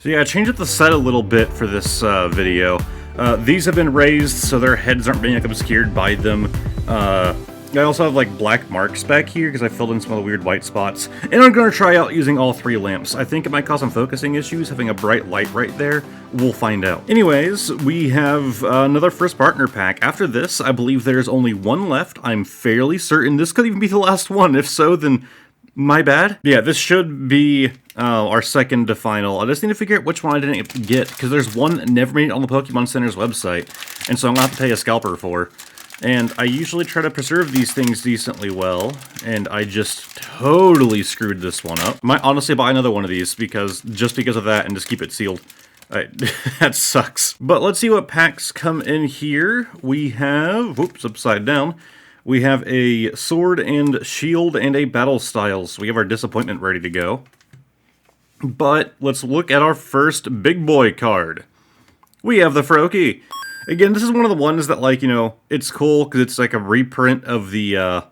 So yeah, I changed up the set a little bit for this video. These have been raised so their heads aren't being obscured by them. I also have like black marks back here because I filled in some of the weird white spots. And I'm going to try out using all three lamps. I think it might cause some focusing issues having a bright light right there. We'll find out. Anyways, we have another First Partner Pack. After this, I believe there's only one left. I'm fairly certain this could even be the last one. If so, then my bad. Yeah, this should be our second to final. I just need to figure out which one I didn't get, because there's one that never made it on the Pokemon Center's website, and so I'm going to have to pay a scalper for. And I usually try to preserve these things decently well, and I just totally screwed this one up. Might honestly buy another one of these, because of that, and just keep it sealed. That sucks. But let's see what packs come in here. We have, whoops, upside down. We have a Sword and Shield and a Battle Styles. We have our Disappointment ready to go. But let's look at our first big boy card. We have the Froakie. Again, this is one of the ones that, like, you know, it's cool because it's like a reprint of the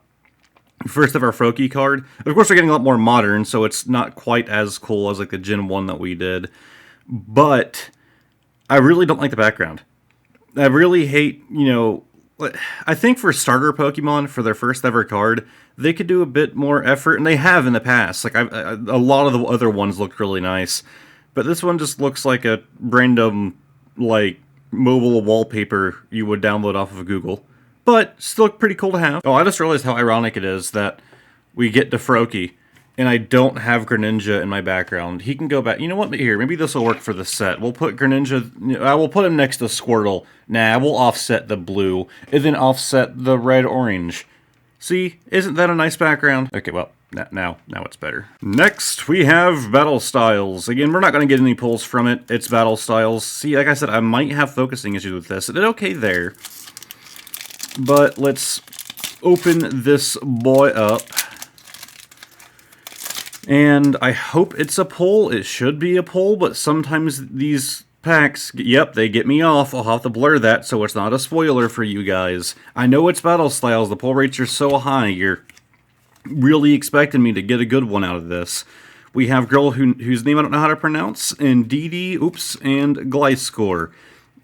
first ever Froakie card. Of course, we're getting a lot more modern, so it's not quite as cool as like the Gen 1 that we did. But I really don't like the background. I really hate, you know, I think for starter Pokemon, for their first ever card, they could do a bit more effort, and they have in the past. Like, a lot of the other ones looked really nice, but this one just looks like a random, like, mobile wallpaper you would download off of Google. But still pretty cool to have. Oh, I just realized how ironic it is that we get to Froakie, and I don't have Greninja in my background. He can go back. You know what? Here, maybe this will work for the set. We'll put Greninja. I will put him next to Squirtle. Nah, we'll offset the blue and then offset the red-orange. See, isn't that a nice background? Okay, well, now it's better. Next, we have Battle Styles. Again, we're not going to get any pulls from it. It's Battle Styles. See, like I said, I might have focusing issues with this. It did okay there. But let's open this boy up. And I hope it's a pull. It should be a pull, but sometimes these packs, yep, they get me off. I'll have to blur that so it's not a spoiler for you guys. I know it's Battle Styles. The pull rates are so high. You're really expecting me to get a good one out of this. We have Girl whose name I don't know how to pronounce, and Dee, oops, and Gliscor.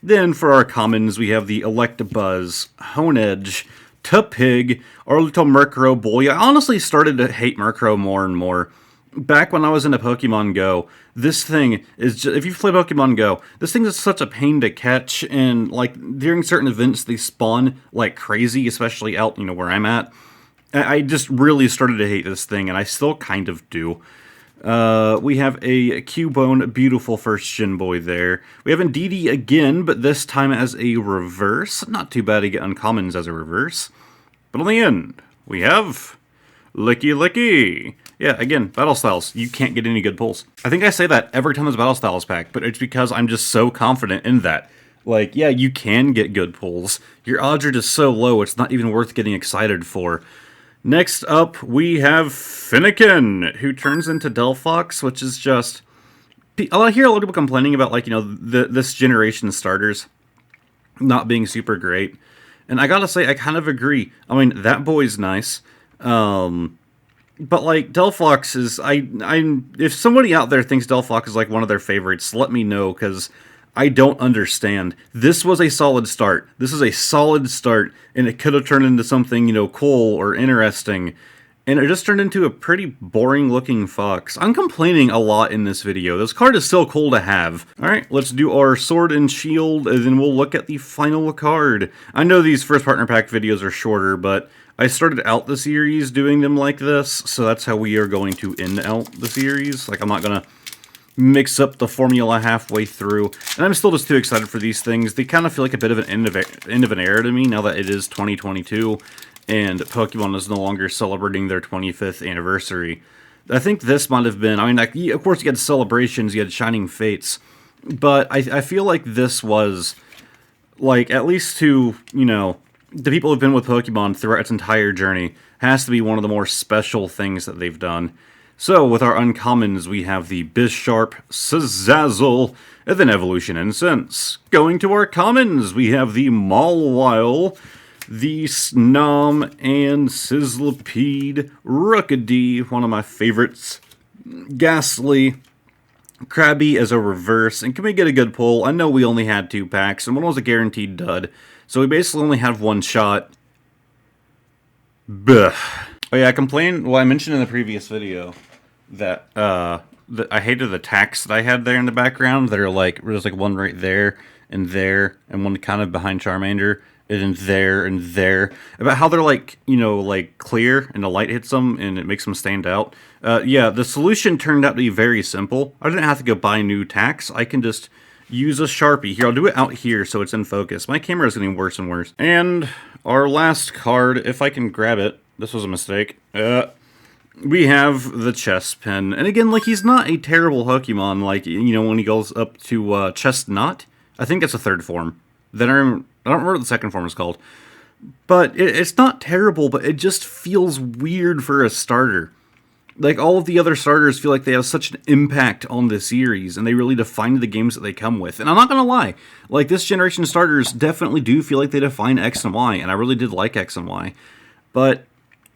Then for our commons, we have the Electabuzz, Honedge, Tepig, our little Murkrow boy. I honestly started to hate Murkrow more and more. Back when I was into Pokemon Go, this thing is just, if you play Pokemon Go, this thing is such a pain to catch, and like during certain events they spawn like crazy, especially out, you know, where I'm at. I just really started to hate this thing, and I still kind of do. We have a Cubone, beautiful first gen boy there. We have Indeedee again, but this time as a reverse. Not too bad to get uncommons as a reverse. But on the end, we have Licky. Yeah, again, Battle Styles. You can't get any good pulls. I think I say that every time there's a Battle Styles pack, but it's because I'm just so confident in that. Like, yeah, you can get good pulls. Your odds are just so low, it's not even worth getting excited for. Next up, we have Finnegan, who turns into Delphox, which is just... I hear a lot of people complaining about, like, you know, this generation's starters not being super great. And I gotta say, I kind of agree. I mean, that boy's nice. But, like, Delphox is... if somebody out there thinks Delphox is, like, one of their favorites, let me know, because I don't understand. This was a solid start. This is a solid start, and it could have turned into something, you know, cool or interesting. And it just turned into a pretty boring-looking fox. I'm complaining a lot in this video. This card is still cool to have. Alright, let's do our Sword and Shield, and then we'll look at the final card. I know these First Partner Pack videos are shorter, but I started out the series doing them like this, so that's how we are going to end out the series. Like, I'm not gonna mix up the formula halfway through, and I'm still just too excited for these things. They kind of feel like a bit of an end of an era to me now that it is 2022 and Pokemon is no longer celebrating their 25th anniversary. I think this might have been, I mean, like, of course you had Celebrations, you had Shining Fates, but I feel like this was, like, at least to, you know, the people who've been with Pokemon throughout its entire journey, has to be one of the more special things that they've done. So, with our uncommons, we have the Bisharp, Sazazzel, and then Evolution Incense. Going to our commons, we have the Mawile, the Snom, and Sizzlipede, Rookidee, one of my favorites, Ghastly, Krabby as a reverse, and can we get a good pull? I know we only had 2 packs, and one was a guaranteed dud, so we basically only have 1 shot. Buh. Oh yeah, I mentioned in the previous video that, I hated the tacks that I had there in the background, that are like, there's like one right there, and one kind of behind Charmander, and there, about how they're like, you know, like clear, and the light hits them, and it makes them stand out. Yeah, the solution turned out to be very simple. I didn't have to go buy new tacks. I can just use a Sharpie. Here, I'll do it out here so it's in focus. My camera is getting worse and worse. And our last card, if I can grab it, this was a mistake. We have the Chespin. And again, like, he's not a terrible Pokemon, like, you know, when he goes up to Chestnut. I think that's a 3rd form. Then I don't remember what the 2nd form is called. But it's not terrible, but it just feels weird for a starter. Like, all of the other starters feel like they have such an impact on the series, and they really define the games that they come with. And I'm not gonna lie, like, this generation starters definitely do feel like they define X and Y, and I really did like X and Y. But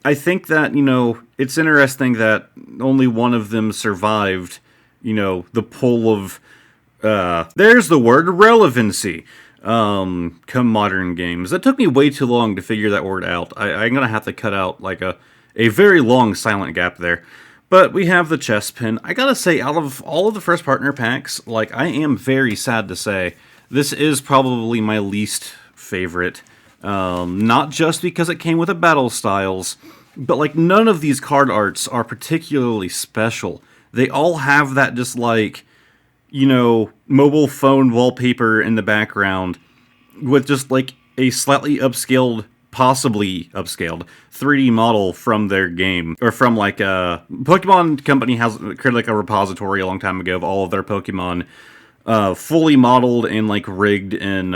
I think that, you know, it's interesting that only one of them survived, you know, the pull of, there's the word, relevancy. Come modern games. That took me way too long to figure that word out. I'm gonna have to cut out, like, a very long silent gap there. But we have the Chespin. I gotta say, out of all of the first partner packs, like, I am very sad to say, this is probably my least favorite. Not just because it came with the battle styles, but, like, none of these card arts are particularly special. They all have that just, like, you know, mobile phone wallpaper in the background with just, like, a slightly upscaled, possibly upscaled 3D model from their game, or from, like, Pokemon Company has created, like, a repository a long time ago of all of their Pokemon fully modeled and, like, rigged in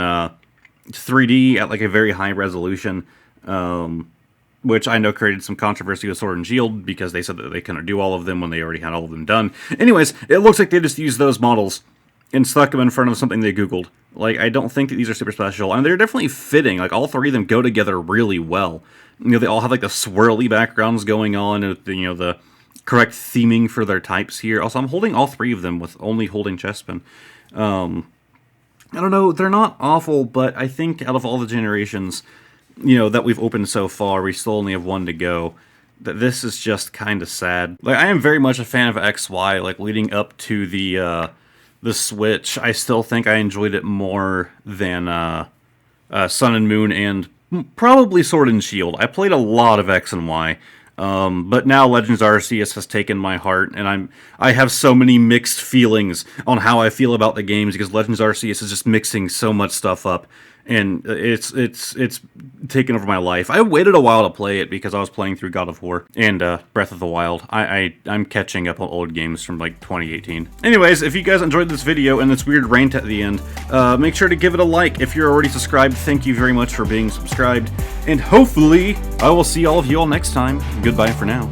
3D at, like, a very high resolution, which I know created some controversy with Sword and Shield, because they said that they couldn't do all of them when they already had all of them done. Anyways, it looks like they just used those models and stuck them in front of something they Googled. Like, I don't think that these are super special, and they're definitely fitting. Like, all 3 of them go together really well. You know, they all have, like, the swirly backgrounds going on, and, you know, the correct theming for their types here. Also, I'm holding all 3 of them with only holding Chespin. I don't know, they're not awful, but I think out of all the generations, you know, that we've opened so far, we still only have 1 to go, that this is just kind of sad. Like, I am very much a fan of XY, like, leading up to the Switch. I still think I enjoyed it more than Sun and Moon, and probably Sword and Shield. I played a lot of X and Y, but now Legends Arceus has taken my heart, and I have so many mixed feelings on how I feel about the games, because Legends Arceus is just mixing so much stuff up, and it's taken over my life. I waited a while to play it because I was playing through God of War and Breath of the Wild. I'm catching up on old games from, like, 2018. Anyways, if you guys enjoyed this video and this weird rant at the end, make sure to give it a like. If you're already subscribed, thank you very much for being subscribed, and hopefully I will see all of you all next time. Goodbye for now.